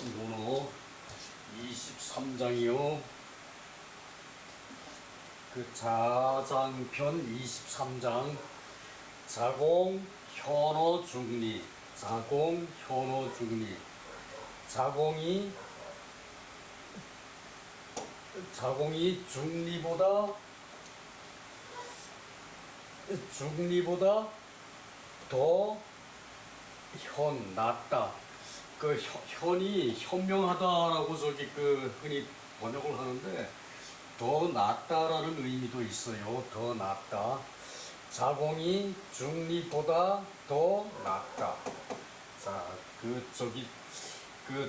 신문호 23장이요. 그 자장편 23장 자공 현어 중리. 자공 현어 중리. 자공이 중리보다 더 낫다. 그 현이 현명하다라고 저기 그 흔히 번역을 하는데 더 낫다라는 의미도 있어요. 더 낫다. 자공이 중리보다 더 낫다. 자, 그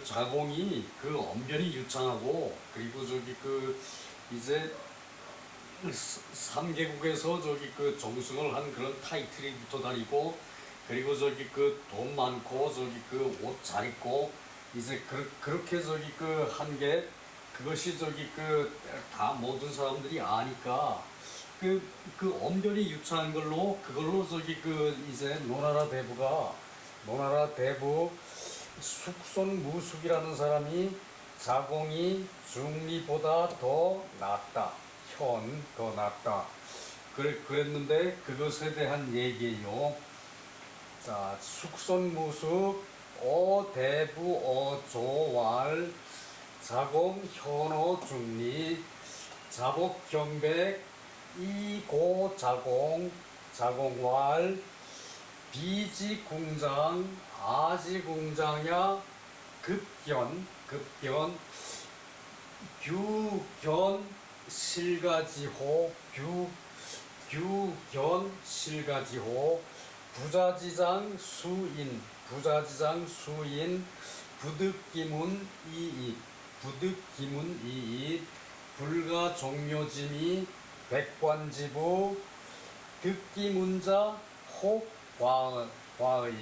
자공이 그 언변이 유창하고, 그리고 저기 그 이제 3개국에서 저기 그 정승을 한 그런 타이틀이 붙어 다니고, 그리고 저기 그 돈 많고 저기 그 옷 잘 입고 이제 그렇게 저기 그 한 게, 그것이 저기 그 다 모든 사람들이 아니까 그 언변이 유창한 걸로 그걸로 저기 그 이제 노나라 대부 숙손무숙이라는 사람이 자공이 중리보다 더 낫다. 더 낫다. 그랬는데 그것에 대한 얘기예요. 자, 숙손무숙 어대부 어조왈 자공 현어 중리 자복경백 이고자공 자공왈 비지궁장 아지궁장야 급견 규견 실가지호 규견 실가지호 부자지장 수인 부득기문 이잇 불가종묘지미 백관지부 듣기문자 혹과의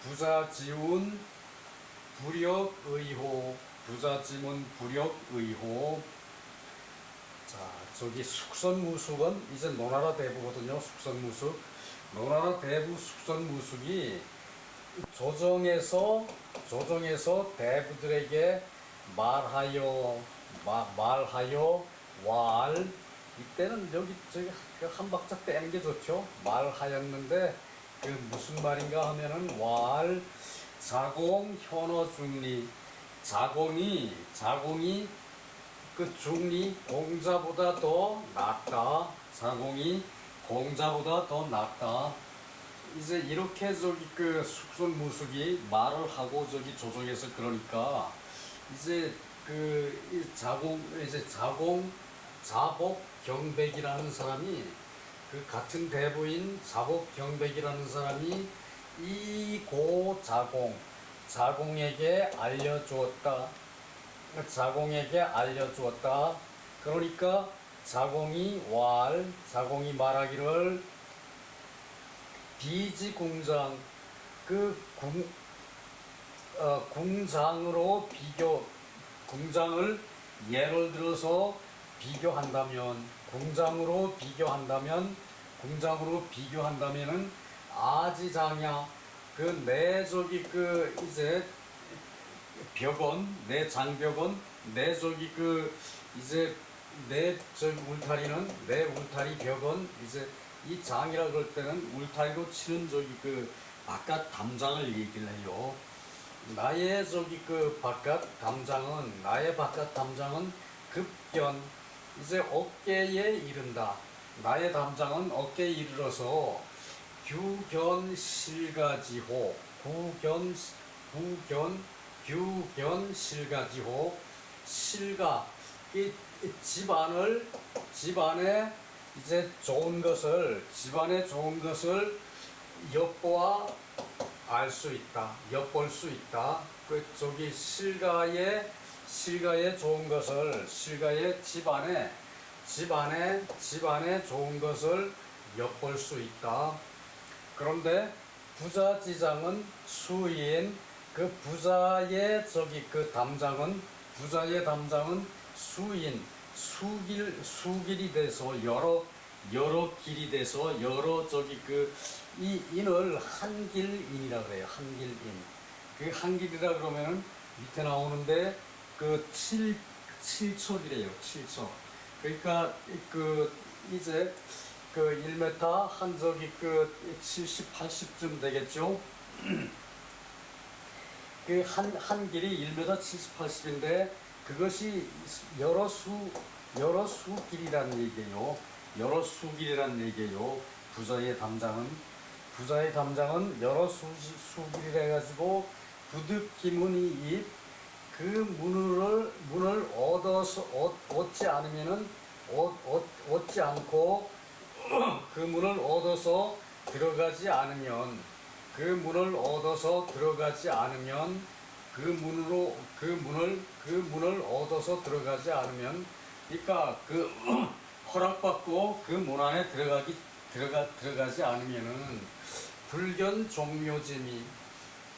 부자지문 불역의호. 자, 저기 숙선무숙은 이제 노나라 대부거든요. 노나라 대부 숙선무숙이 조정에서 대부들에게 말하여 왈, 이때는 저기 한 박자 떼는 게 좋죠. 말하였는데 그 무슨 말인가 하면은 왈 자공 현어 중리. 자공이 그 중리 공자보다 더 낫다. 자공이 공자보다 더 낫다. 이제 이렇게 저기 그 숙손무숙이 말을 하고 저기 조정에서, 그러니까 이제 그 자복경백이라는 사람이, 그 같은 대부인 자복경백이라는 사람이 자공에게 알려주었다. 그러니까 자공이 말하기를 비지궁장, 궁장을 예를 들어서 궁장으로 비교한다면은 아지장야, 내 저기 그 이제 내 장벽은 내 저기 그 이제 내 저기 내 울타리 벽은 이제 이 장이라 그럴 때는 울타리로 치는 저기 그 바깥 담장을 얘기를 해요. 나의 바깥 담장은 급견, 이제 어깨에 이른다. 나의 담장은 어깨에 이르러서 규견 실가지호, 실가지호, 실가, 이 집안에 이제 집안에 좋은 것을 엿보아 엿볼 수 있다. 그 저기 실가에 좋은 것을, 집안에 좋은 것을 엿볼 수 있다. 그런데 부자지장은 수인, 그 부자의 담장은 수길이 돼서 여러 길이 돼서 이 인을 한길인이라 그래요. 한길인. 그 한길이라 그러면은 밑에 나오는데 그 7척이래요. 7척. 그러니까 그 이제 그 1m 한 저기 그 70, 80쯤 되겠죠. 그 한 길이 1m 70, 80인데 그것이 여러 수 길이라는 얘기예요. 여러 수 길이라는 얘기예요. 부자의 담장은 여러 수 길이라 해가지고 부득기문이 입 그 문을 얻지 않으면은 얻지 않고 그 문을 얻어서 들어가지 않으면 그 문을 얻어서 들어가지 않으면 그 문을 얻어서 들어가지 않으면 그러니까 그 허락받고 그 문 안에 들어가지 않으면은 불견 종묘짐이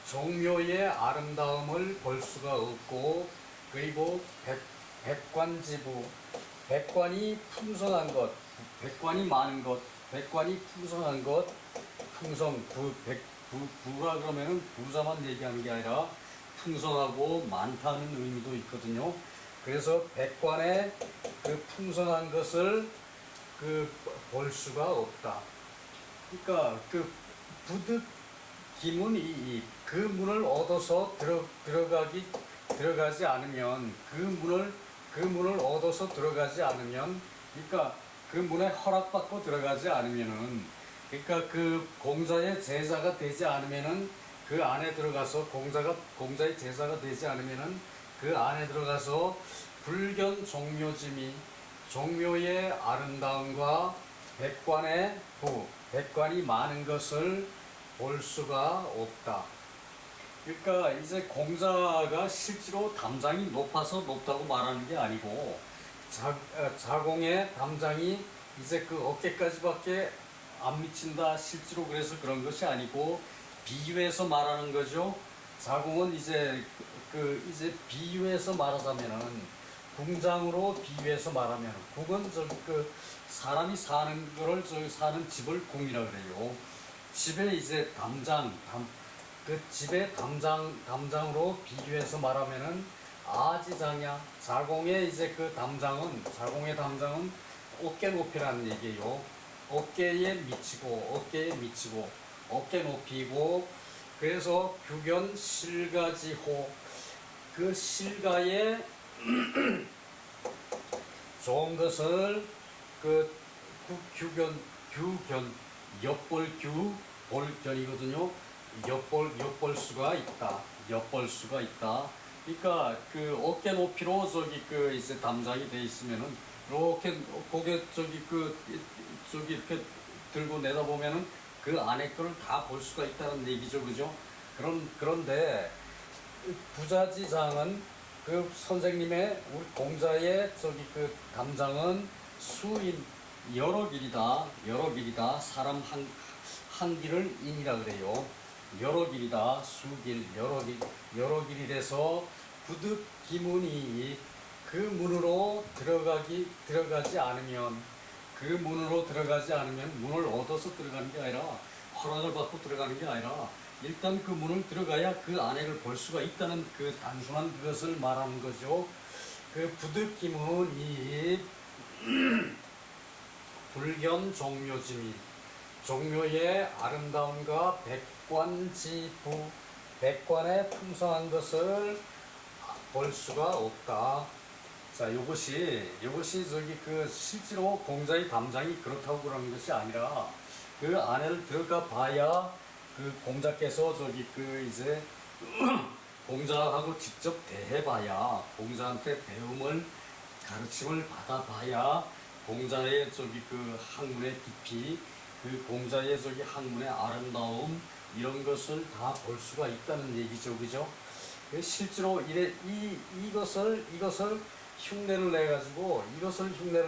종묘의 아름다움을 볼 수가 없고 그리고 백관지부 백관이 풍성한 것 백관이 많은 것 백관이 풍성한 것 풍성 부가 그러면은 부자만 얘기하는 게 아니라 풍성하고 많다는 의미도 있거든요. 그래서 백관의 그 풍성한 것을 그 볼 수가 없다. 그러니까 그 부득 기문이 그 문을 얻어서 들어가지 않으면 그 문을 얻어서 들어가지 않으면 그러니까 그 문에 허락받고 들어가지 않으면은 그러니까 그 공자의 제자가 되지 않으면은 그 안에 들어가서 공자의 제자가 되지 않으면은 그 안에 들어가서 불견 종묘짐이 종묘의 아름다움과 백관이 많은 것을 볼 수가 없다. 그러니까 이제 공자가 실제로 담장이 높아서 높다고 말하는 게 아니고 자공의 담장이 이제 그 어깨까지밖에 안 미친다 실제로 그래서 그런 것이 아니고 비유해서 말하는 거죠. 자공은 이제 이제 비유해서 말하자면은 궁장으로 비유해서 말하면 궁은 저기 그 사람이 사는 거를 저기 사는 집을 궁이라 그래요. 집에 이제 그 집의 담장으로 비교해서 말하면은 아지장야 자공의 이제 그 자공의 담장은 어깨 높이라는 얘기예요. 어깨에 미치고 어깨 높이고 그래서 규견 실가지호 그 실가에 좋은 것을 그 규견 엿볼 볼견이거든요. 엿볼 수가 있다. 그러니까 그 어깨 높이로 저기 그 이제 담장이 돼 있으면은 이렇게 고개 저기 이렇게 들고 내다보면은 그 안에 거를 다 볼 수가 있다는 얘기죠, 그죠? 그런데 부자지장은 그 선생님의 우리 공자의 저기 그 담장은 수인 여러 길이다. 사람 한 길을 인이라 그래요. 여러 길이다. 수길 여러 길이 돼서 부득 기문이 그 문으로 들어가지 않으면 문을 얻어서 들어가는 게 아니라 허락을 받고 들어가는 게 아니라 일단 그 문을 들어가야 그 안에를 볼 수가 있다는 그 단순한 그것을 말하는 거죠. 그 부득 기문이 불견 종묘짐이 종묘의 아름다움과 백관의 풍성한 것을 볼 수가 없다. 자, 요것이 저기 그 실제로 공자의 담장이 그렇다고 그러는 것이 아니라 그 안에를 들어가 봐야 그 공자께서 저기 그 이제 공자하고 직접 대해봐야 공자한테 가르침을 받아봐야 공자의 저기 그 학문의 깊이 그 공자의 저기 학문의 아름다움 이런 것을 다 볼 수가 있다는 얘기죠, 그죠? 실제로 이것을 흉내를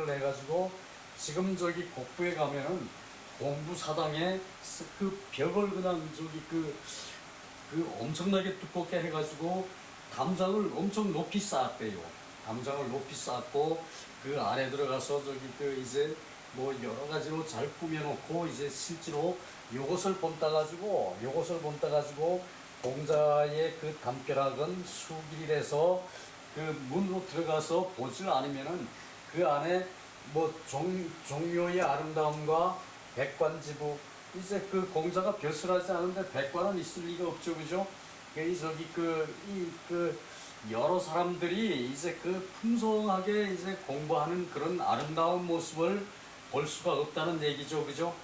내가지고 지금 저기 곡부에 가면은 공부사당에 그 벽을 그냥 저기 그 엄청나게 두껍게 해가지고 담장을 엄청 높이 쌓았대요. 담장을 높이 쌓고 그 안에 들어가서 저기 그 이제 뭐 여러 가지로 잘 꾸며놓고 이제 실제로 요것을 본따 가지고 공자의 그 담벼락은 수길이라서 그 문으로 들어가서 보질 않으면은 그 안에 뭐 종묘의 아름다움과 백관지부, 이제 그 공자가 벼슬하지 않은데 백관은 있을 리가 없죠, 그죠? 저기 그 여러 사람들이 이제 그 풍성하게 이제 공부하는 그런 아름다운 모습을 볼 수가 없다는 얘기죠, 그죠?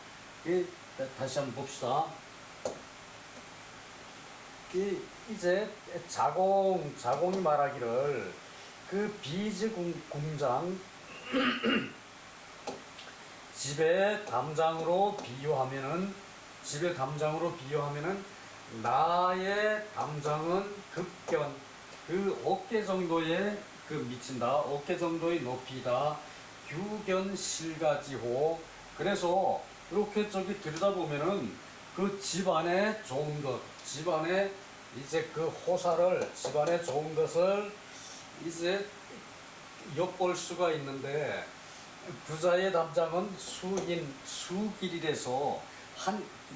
다시 한번 봅시다. 이제 자공이 말하기를 그 비즈 궁장 집의 담장으로 비유하면은 나의 담장은 급견, 그 어깨 정도의 그 미친다, 어깨 정도의 높이다, 규견 실가지호. 그래서 이렇게 저기 들여다보면은 그 집안에 좋은 것, 집안에 이제 그 호사를, 집안에 좋은 것을 이제 엿볼 수가 있는데, 부자의 담장은 수길이라서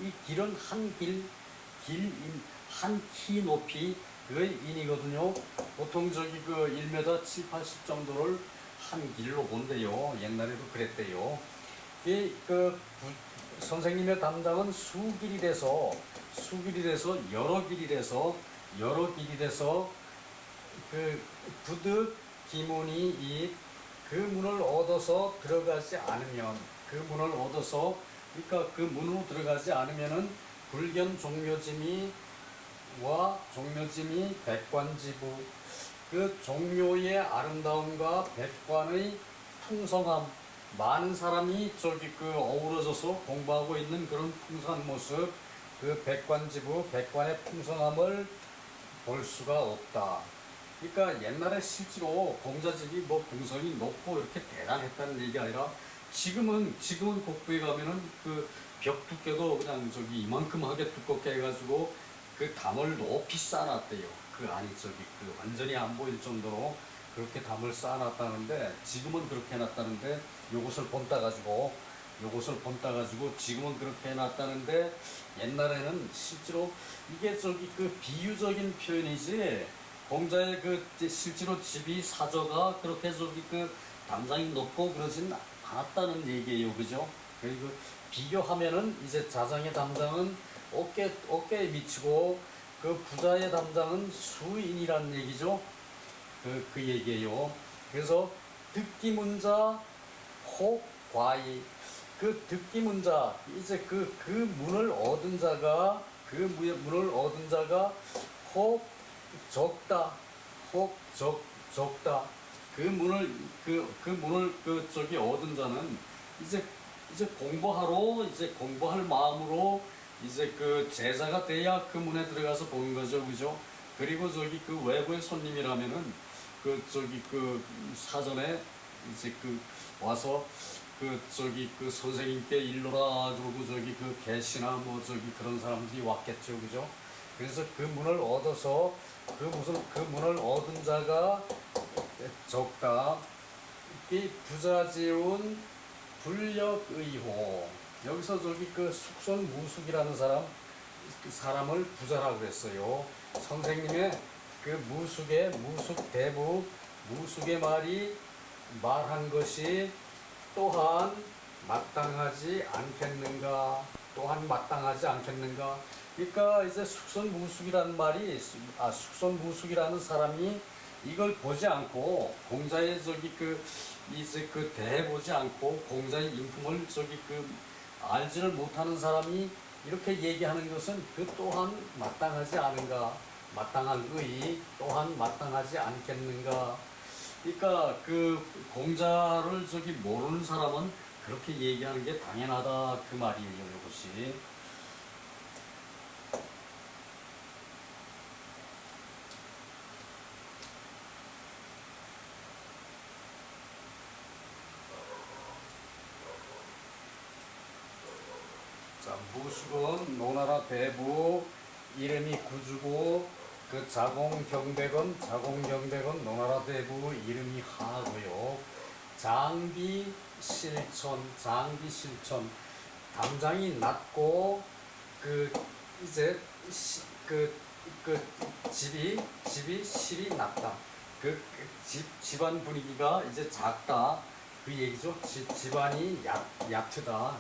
이 길은 한 키 높이 의 인이거든요. 보통 저기 그 1m 7, 80 정도를 한 길로 본대요. 옛날에도 그랬대요. 선생님의 담장은 수길이라서 여러 길이라서 그 부득 기문이 그 문을 얻어서 들어가지 않으면, 그러니까 그 문으로 들어가지 않으면은 불견 종묘짐이 백관지부, 그 종묘의 아름다움과 백관의 풍성함, 많은 사람이 저기 그 어우러져서 공부하고 있는 그런 풍성한 모습, 그 백관지부, 백관의 풍성함을 볼 수가 없다. 그러니까 옛날에 실제로 공자집이 뭐 궁성이 높고 이렇게 대단했다는 얘기가 아니라 지금은 곡부에 가면은 그 벽 두께도 그냥 저기 이만큼 하게 두껍게 해가지고 그 담을 높이 쌓아놨대요. 그 안이 저기 그 완전히 안 보일 정도로 그렇게 담을 쌓아놨다는데, 지금은 그렇게 해놨다는데, 요것을 본따 가지고 지금은 그렇게 해놨다는데, 옛날에는 실제로 이게 저기 그 비유적인 표현이지, 공자의 그 실제로 집이 사저가 그렇게 저기 그 담장이 높고 그러진 않았다는 얘기예요, 그죠? 그리고 비교하면은 이제 자장의 담장은 어깨에 미치고 그 부자의 담장은 수인이란 얘기죠. 그 얘기예요. 그래서 듣기문자 혹 과이, 그 듣기문자, 이제 그 문을 얻은 자가 혹 적다, 적다. 그 문을 저기 얻은 자는 이제 공부할 마음으로 이제 그 제자가 돼야 그 문에 들어가서 보는 거죠, 그죠? 그리고 저기 그 외부의 손님이라면은 그 저기 그 사전에 이제 그 와서 그 저기 그 선생님께 일러라 그러고 저기 그 개시나 뭐 저기 그런 사람들이 왔겠죠, 그죠? 그래서 그 문을 얻은 자가 적다. 이 부자지운 불력의호. 여기서 저기 그 숙손무숙이라는 사람을 부자라고 했어요. 선생님의 그 무숙의 말이 말한 것이 또한 마땅하지 않겠는가? 그러니까 이제 숙손무숙이라는 사람이 이걸 보지 않고, 공자의 저기 이제 대해 보지 않고 공자의 인품을 저기 알지를 못하는 사람이 이렇게 얘기하는 것은 그 또한 마땅하지 않은가? 마땅할 의 또한 마땅하지 않겠는가? 그러니까 그 공자를 저기 모르는 사람은 그렇게 얘기하는 게 당연하다, 그 말이에요, 이것이. 자, 무숙은 노나라 대부, 이름이 구주고, 그 자공경백은 노나라 대부 이름이 하고요. 장비실천, 담장이 낮고 그 이제 그 그 집이 실이 낮다. 집안 분위기가 이제 작다. 그 얘기죠. 집안이 얕다.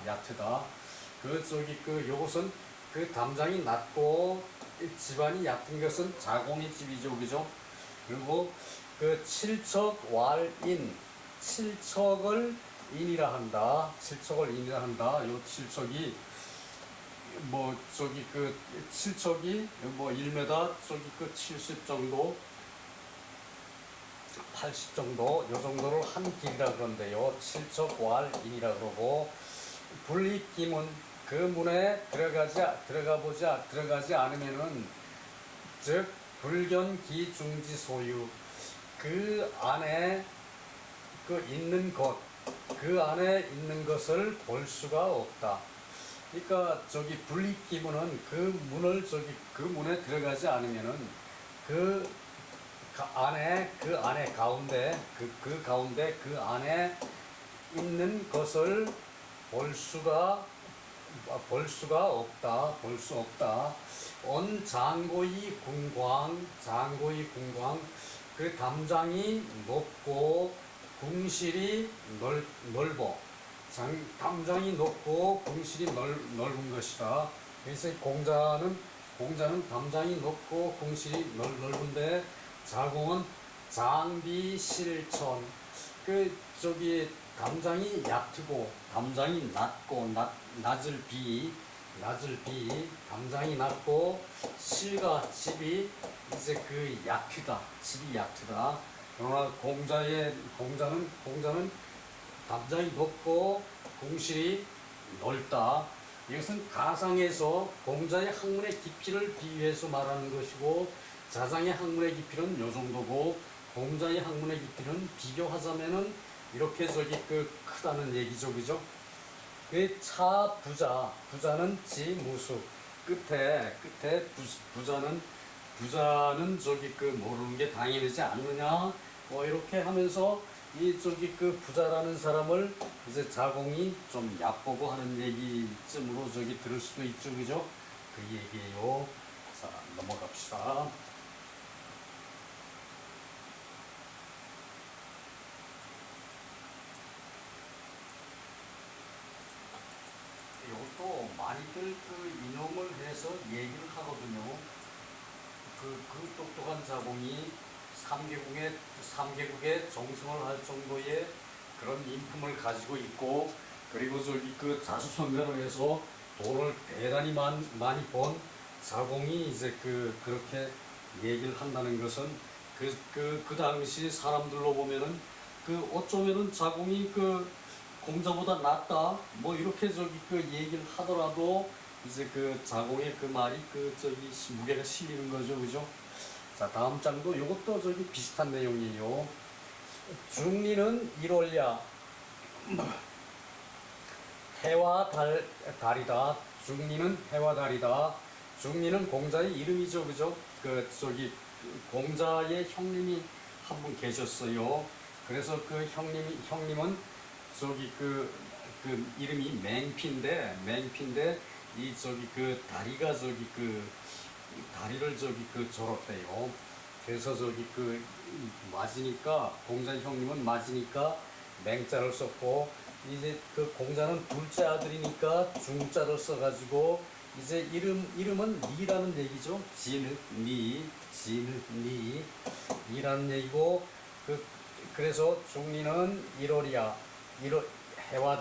요것은 그 담장이 낮고 집안이 얕은 것은 자공의 집이죠. 그죠? 그리고 그 칠척왈인, 칠척을 인이라 한다. 요 칠척이 칠척이 1m 70 정도, 80 정도, 요 정도를 한 길이라 그런데요. 칠척왈인이라 그러고, 불입기문, 그 문에 들어가지 않으면은, 즉 불견기 중지 소유, 그 안에 그 안에 있는 것을 볼 수가 없다. 그러니까 불입기문은 그 문에 들어가지 않으면은 그 안에 있는 것을 볼 수가 없다. 볼 수 없다. 언 장고의 궁광, 그 담장이 높고 궁실이 넓어. 담장이 높고 궁실이 넓은 것이다. 그래서 공자는 담장이 높고 궁실이 넓은데, 자공은 장비실천, 담장이 얕고, 담장이 낮을 비, 담장이 낮고, 집이 이제 집이 얕다. 그러나 공자는 담장이 높고 궁실이 넓다. 이것은 가상에서 공자의 학문의 깊이를 비유해서 말하는 것이고, 자장의 학문의 깊이는 요 정도고, 공자의 학문의 깊이는 비교하자면은 이렇게 크다는 얘기죠. 그죠? 부자는 지무수, 끝에 부자는 모르는 게 당연하지 않느냐, 이렇게 하면서 부자라는 사람을 이제 자공이 좀 얕보고 하는 얘기쯤으로 들을 수도 있죠. 그죠? 그 얘기예요. 자, 넘어갑시다. 이것도 많이들 인용을 해서 얘기를 하거든요. 그 똑똑한 자공이 3개국의 정승을 할 정도의 그런 인품을 가지고 있고, 그리고 자수성가를 해서 돈을 대단히 많이 번 자공이 이제 그렇게 얘기를 한다는 것은, 그 당시 사람들로 보면은 어쩌면은 자공이 공자보다 낫다, 이렇게 얘기를 하더라도 이제 자공의 말이 무게가 실리는 거죠. 그죠? 자, 다음 장도 이것도 비슷한 내용이에요. 중리는 일월야, 해와 달이다. 중리는 해와 달이다. 중리는 공자의 이름이죠. 그죠? 공자의 형님이 한 분 계셨어요. 그래서 형님은 이름이 맹피인데, 이 다리가 다리를 졸었대요. 그래서 맞으니까, 공자 형님은 맞으니까 맹자를 썼고, 이제 공자는 둘째 아들이니까 중자를 써가지고, 이제 이름은 니라는 얘기죠. 니라는 얘기고, 그래서 중리는 1월이야. 해와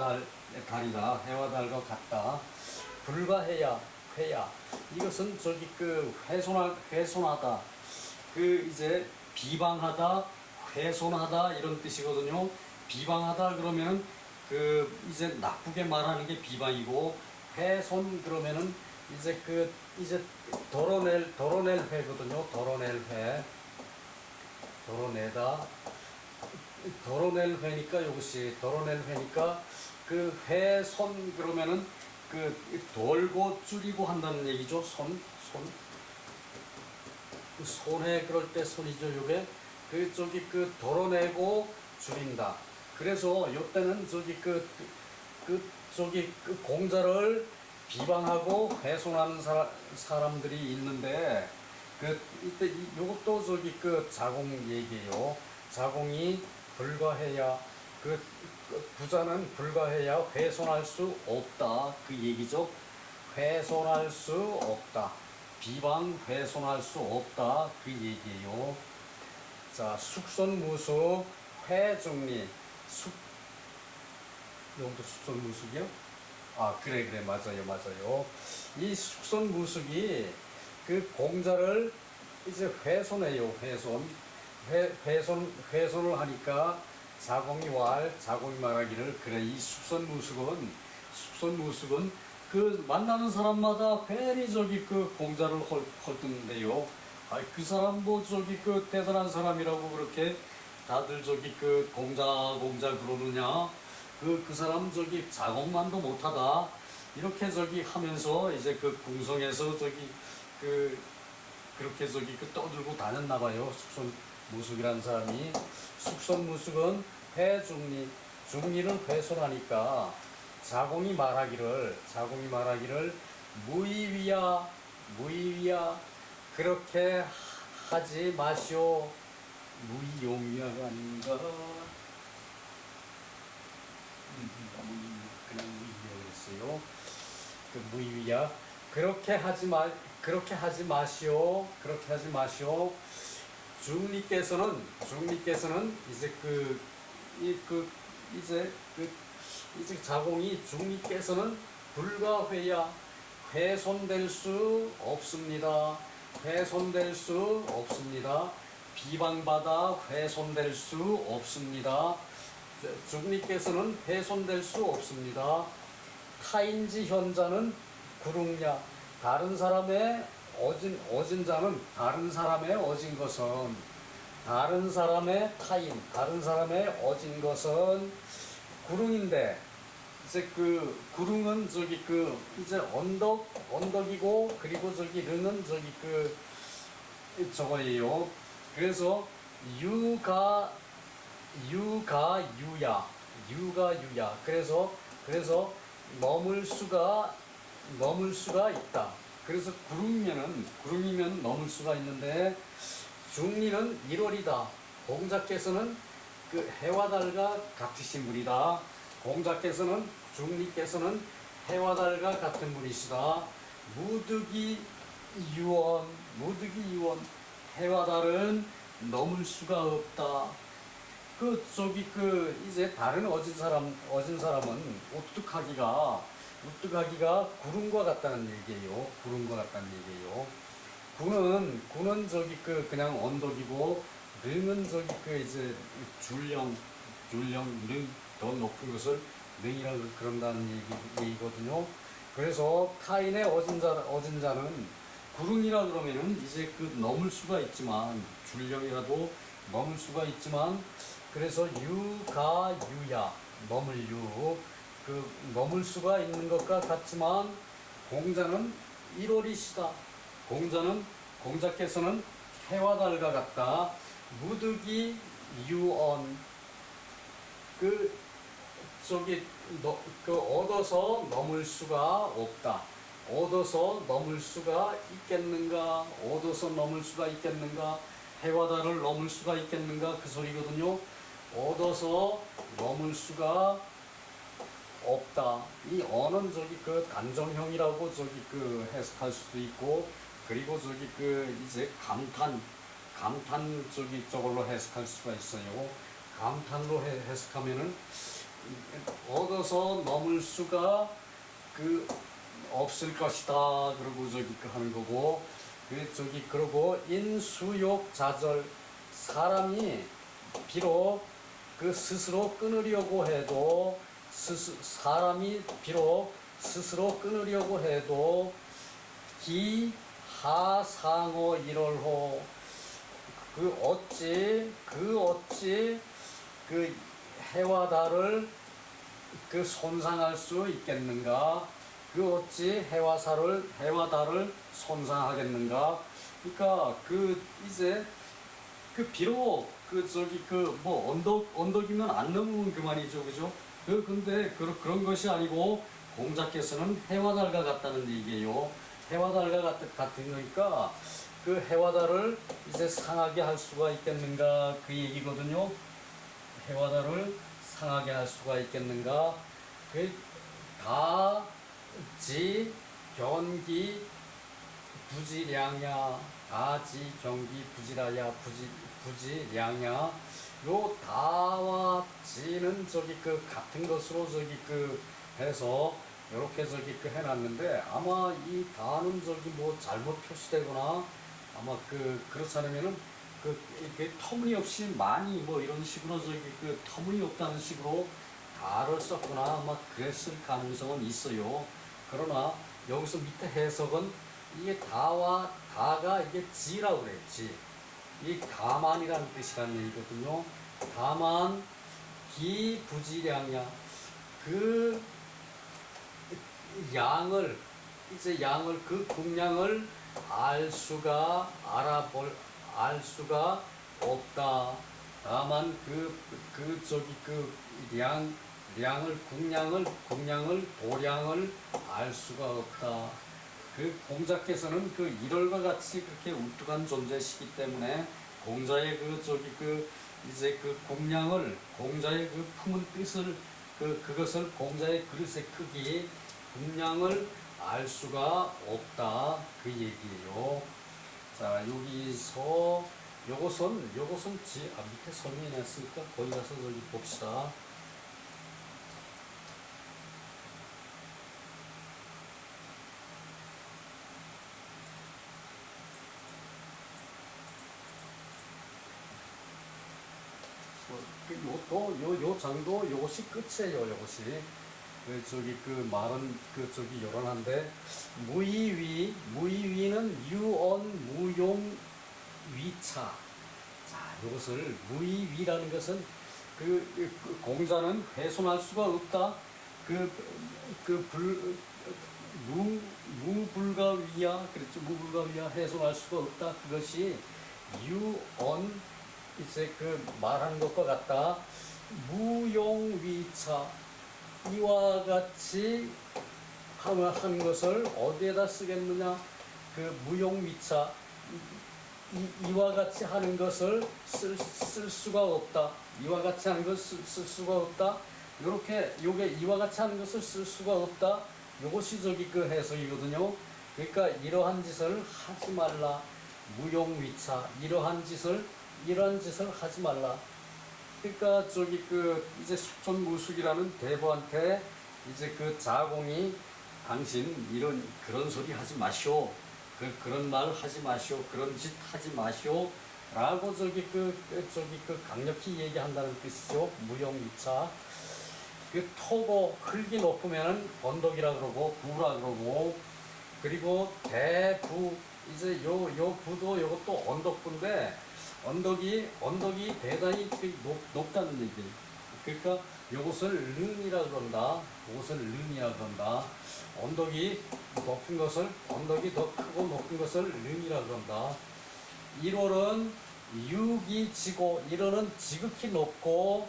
달이다. 해와 달과 같다. 불가해야, 이것은 훼손하다. 이제 비방하다, 훼손하다 이런 뜻이거든요. 비방하다 그러면은 이제 나쁘게 말하는 게 비방이고, 훼손 그러면은 이제 이제 덜어낼 회거든요. 덜어낼 회니까, 이것이 덜어낼 회니까, 훼손 그러면은 돌고 줄이고 한다는 얘기죠. 손해 그럴 때 손이죠. 요게 덜어내고 줄인다. 그래서 요때는 공자를 비방하고 훼손하는 사람들이 있는데, 이때 요것도 저기 그 자공 얘기예요. 자공이 불가해야 부자는 불가해야 훼손할 수 없다 그 얘기죠. 훼손할 수 없다. 비방 훼손할 수 없다 그 얘기예요. 자, 숙손무숙 회중리 용도 숙손무숙이요? 아, 그래 맞아요. 이 숙손무숙이 그 공자를 이제 훼손해요. 훼손을 하니까 자공이 말하기를 그래 이 숙손무숙은 그 만나는 사람마다 괜히 저기 그 공자를 헐뜯는데요. 아, 그 사람 뭐 저기 그 대단한 사람이라고 그렇게 다들 저기 그 공자 그러느냐? 그 사람 저기 자공만도 못하다 이렇게 저기 하면서 이제 그 궁성에서 저기 그렇게 저기 그 떠들고 다녔나 봐요. 숙손무숙이라는 사람이. 숙손무숙은 중리를 훼손하니까 자공이 말하기를 무의위야 그렇게 하지 마시오. 무의용이야가 아닌가? 그냥 무의위였어요. 그 무의위야 그렇게 하지 마시오. 중리께서는 이제 자공이 중리께서는 불가회야 훼손될 수 없습니다. 비방받아 훼손될 수 없습니다. 중리께서는 훼손될 수 없습니다. 타인지 현자는 구릉야 다른 사람의 어진 자는 다른 사람의 어진 것은 다른 사람의 어진 것은 구릉인데 이제 그 구릉은 저기 그 이제 언덕이고 그리고 저기 릉은 저기 그 저거예요. 그래서 유가 유야 그래서 넘을 수가 있다. 그래서 구름이면 넘을 수가 있는데 중리는 1월이다. 공자께서는 그 해와 달과 같으신 분이다. 중리께서는 해와 달과 같은 분이시다. 무득이 유언 해와 달은 넘을 수가 없다. 이제 다른 어진 사람은 우뚝하기가 구름과 같다는 얘기예요. 구는 그냥 언덕이고 릉은 이제 줄령 릉 더 높은 것을 릉이라고 그런다는 얘기거든요. 그래서 타인의 어진 자는 구릉이라 그러면은 이제 넘을 수가 있지만 줄령이라도 넘을 수가 있지만 그래서 유야 넘을 수가 있는 것과 같지만 공자는 1월이시다. 공자께서는 해와 달과 같다. 무득이 유언 얻어서 넘을 수가 없다. 얻어서 넘을 수가 있겠는가? 해와 달을 넘을 수가 있겠는가? 그 소리거든요. 얻어서 넘을 수가 없다. 이 어는 단정형이라고 해석할 수도 있고, 그리고 이제 감탄 저걸로 해석할 수가 있어요. 감탄으로 해석하면은 얻어서 넘을 수가 없을 것이다. 그러고 하는 거고, 그러고 인수욕 자절 사람이 비록 스스로 끊으려고 해도 기하상어 일월호 어찌 해와 달을 손상할 수 있겠는가? 어찌 해와 달을 손상하겠는가? 그러니까 이제 비록 언덕이면 안 넘으면 그만이죠, 그죠? 근데 그런 것이 아니고 공자께서는 해와 달과 같다는 얘기예요. 해와 달과 같은 거니까 그 해와 달을 이제 상하게 할 수가 있겠는가 그 얘기거든요. 해와 달을 상하게 할 수가 있겠는가? 그 다, 지, 경기, 부지량야, 다지, 경기, 부지라야, 부지량야. 요 다와 지는 저기 그 같은 것으로 저기 그 해서 이렇게 저기 그 해놨는데 아마 이 다는 저기 뭐 잘못 표시되거나 아마 그렇지 않으면은 이게 터무니없이 많이 뭐 이런 식으로 저기 그 터무니없다는 식으로 다를 썼거나 아마 그랬을 가능성은 있어요. 그러나 여기서 밑에 해석은 이게 다와 다가 이게 지라고 그래. 지. 이 다만이라는 뜻이라는 얘기거든요. 다만 기부지량야 그 양을 이제 양을 그 국량을 알 수가 없다. 다만 저기 량을 도량을 알 수가 없다. 그 공자께서는 그 일월과 같이 그렇게 우뚝한 존재시기 때문에 공자의 이제 그 공자의 그 품은 뜻을 그것을 공자의 그릇의 크기 분량을 알 수가 없다 그 얘기예요. 자 여기서 요것은 밑에 설명해놨으니까 거기 가서 저기 봅시다. 요 장도 요것이 끝이에요. 요것이 저기 그 말은 저기 요런한데 무의위는 유언 무용 위차. 자 요것을 무의위라는 것은 공자는 훼손할 수가 없다. 무불가위야 그랬죠. 무불가위야 훼손할 수가 없다. 그것이 유언 이제 말하는 것과 같다. 무용위차 이와 같이 하는 것을 어디에다 쓰겠느냐? 무용위차 이와 같이 하는 것을 쓸 수가 없다. 이와 같이 하는 것을 쓸 수가 없다. 요게 이와 같이 하는 것을 쓸 수가 없다. 요것이 저기 해석이거든요. 그러니까 이러한 짓을 하지 말라. 무용위차 이러한 짓을 하지 말라. 그러니까 저기 이제 숙천무숙이라는 대부한테 이제 자공이 당신 그런 소리 하지 마시오. 그런 말 하지 마시오. 그런 짓 하지 마시오. 라고 강력히 얘기한다는 뜻이죠. 무용위차. 토고 흙이 높으면 언덕이라 그러고 부라 그러고 그리고 대부 이제 요 부도 요것도 언덕부인데 언덕이 대단히 높다는 얘기. 그러니까 요것을 른이라 그런다. 언덕이 더 크고 높은 것을 른이라 그런다. 1월은 육이 지고 1월은 지극히 높고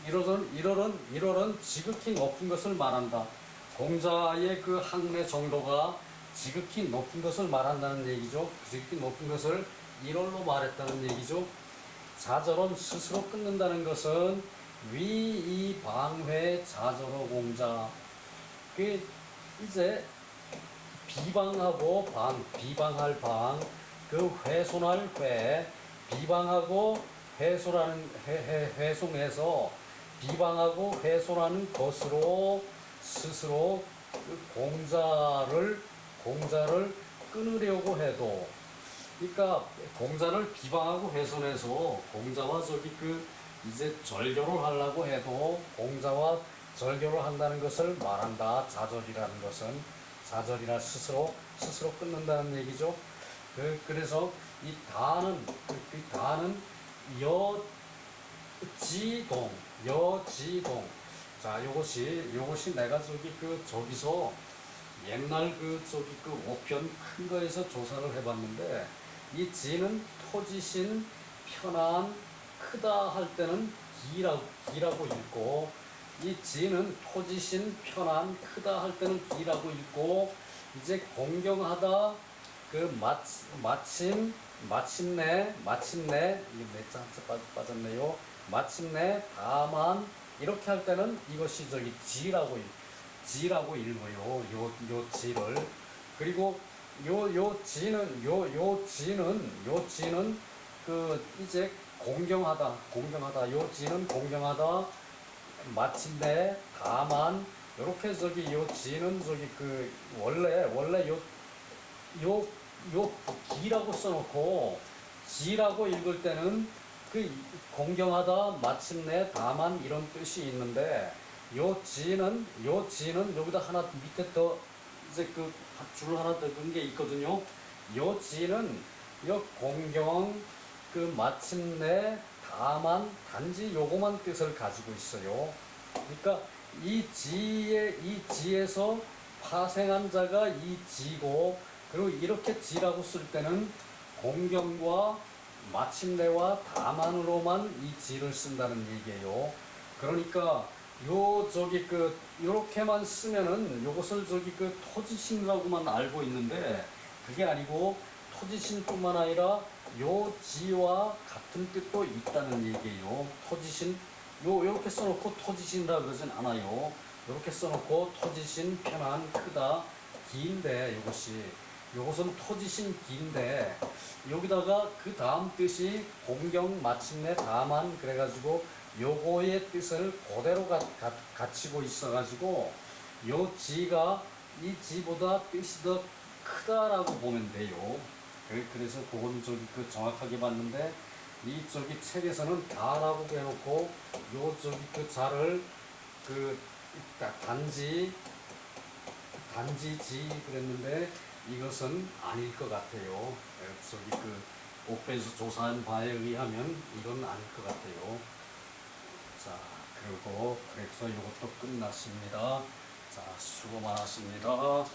1월은 지극히 높은 것을 말한다. 공자의 학내 정도가 지극히 높은 것을 말한다는 얘기죠. 지극히 높은 것을 1월로 말했다는 얘기죠. 자절은 스스로 끊는다는 것은 위이방회 자절어 공자. 이제 비방하고 비방할 훼손할 비방하고 훼손해서 비방하고 훼손하는 것으로 스스로 공자를 끊으려고 해도 그러니까 공자를 비방하고 훼손해서 공자와 이제 절교를 하려고 해도 공자와 절교를 한다는 것을 말한다. 자절이라는 것은 자절이나 스스로 끊는다는 얘기죠. 그래서 이 다는 여지동. 자, 요것이 내가 저기서 옛날 5편 큰 거에서 조사를 해봤는데 이 지는 토지신 편안 크다 할 때는 기라고 읽고 이 지는 토지신 편안 크다 할 때는 기라고 읽고 이제 공경하다 그 마침내 이게 내자 한자 빠졌네요. 마침내 다만 이렇게 할 때는 이것이 저기 지라고 읽어요. 요 지를. 그리고 요 지는 그 이제 공경하다 요 지는 공경하다 마침내 다만 요렇게 저기 요 지는 저기 그 원래 요 기라고 써놓고 지라고 읽을 때는 그 공경하다 마침내 다만 이런 뜻이 있는데 요 지는 여기다 하나 밑에 더 이제 그 줄 하나 더 넣은 게 있거든요. 요 지는 요 공경 그 마침내 다만 단지 요거만 뜻을 가지고 있어요. 그러니까 이 지에서 파생한 자가 이 지고 그리고 이렇게 지라고 쓸 때는 공경과 마침내와 다만으로만 이 지를 쓴다는 얘기예요. 그러니까 요 저기 그 요렇게만 쓰면은 요것을 저기 그 토지신이라고만 알고 있는데 그게 아니고 토지신뿐만 아니라 요 지와 같은 뜻도 있다는 얘기예요. 토지신 요렇게 써놓고 토지신이라 그러진 않아요. 요렇게 써놓고 토지신 편한 크다 긴데 요것은 토지신 긴데 여기다가 그 다음 뜻이 공경 마침내 다만 그래가지고 요거의 뜻을 그대로 갖추고 있어가지고 요 지가 이 지보다 뜻이 더 크다라고 보면 돼요. 그래서 그건 저기 그 정확하게 봤는데 이 저기 책에서는 다라고 해놓고 요 저기 그 자를 그 단지 지 그랬는데 이것은 아닐 것 같아요. 저기 그 옥배에서 조사한 바에 의하면 이건 아닐 것 같아요. 자, 그리고 그래서 이것도 끝났습니다. 자, 수고 많았습니다.